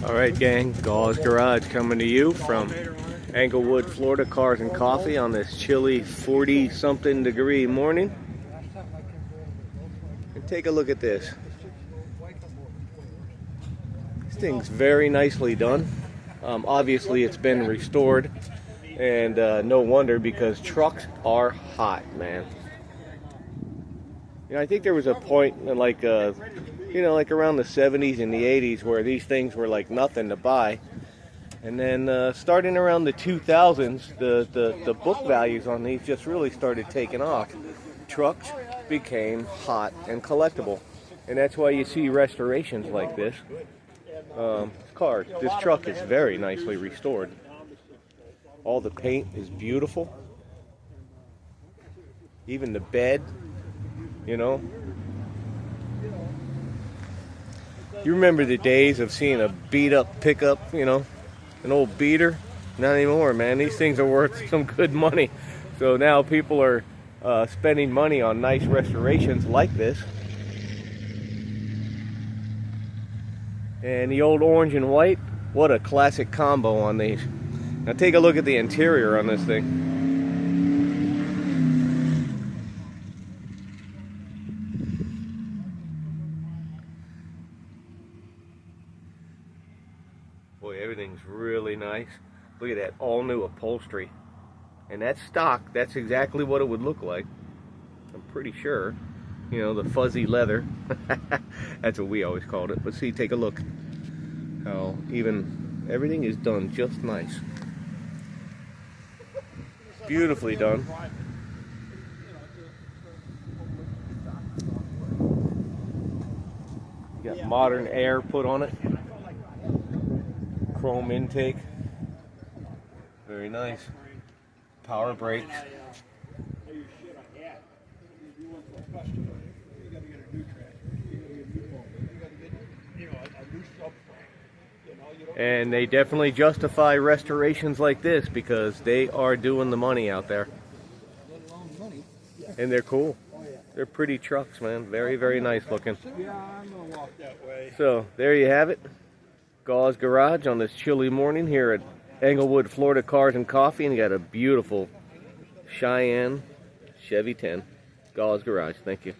All right, gang, Gauze Garage coming to you from Englewood, Florida. Cars and coffee on this chilly 40-something degree morning. And take a look at this. This thing's very nicely done. Obviously, it's been restored, and no wonder, because trucks are hot, man. You know, I think there was a point in like like around the 70s and the 80s where these things were like nothing to buy. And then starting around the 2000s, the book values on these just really started taking off. Trucks became hot and collectible. And that's why you see restorations like this. This truck is very nicely restored. All the paint is beautiful. Even the bed, you know. You remember the days of seeing a beat-up pickup, you know, an old beater? Not anymore, man. These things are worth some good money. So now people are spending money on nice restorations like this. And the old orange and white, what a classic combo on these. Now take a look at the interior on this thing. Boy, everything's really nice. Look at that all new upholstery. And that's stock. That's exactly what it would look like. I'm pretty sure. You know, the fuzzy leather. That's what we always called it. But see, take a look. How even everything is done just nice. Beautifully done. You got modern air put on it. Chrome intake. Very nice. Power brakes. And they definitely justify restorations like this because they are doing the money out there. And they're cool. They're pretty trucks, man. Very, very nice looking. So, there you have it. Gauze Garage on this chilly morning here at Englewood, Florida. Cars and coffee. And you got a beautiful Cheyenne Chevy 10. Gauze Garage. Thank you.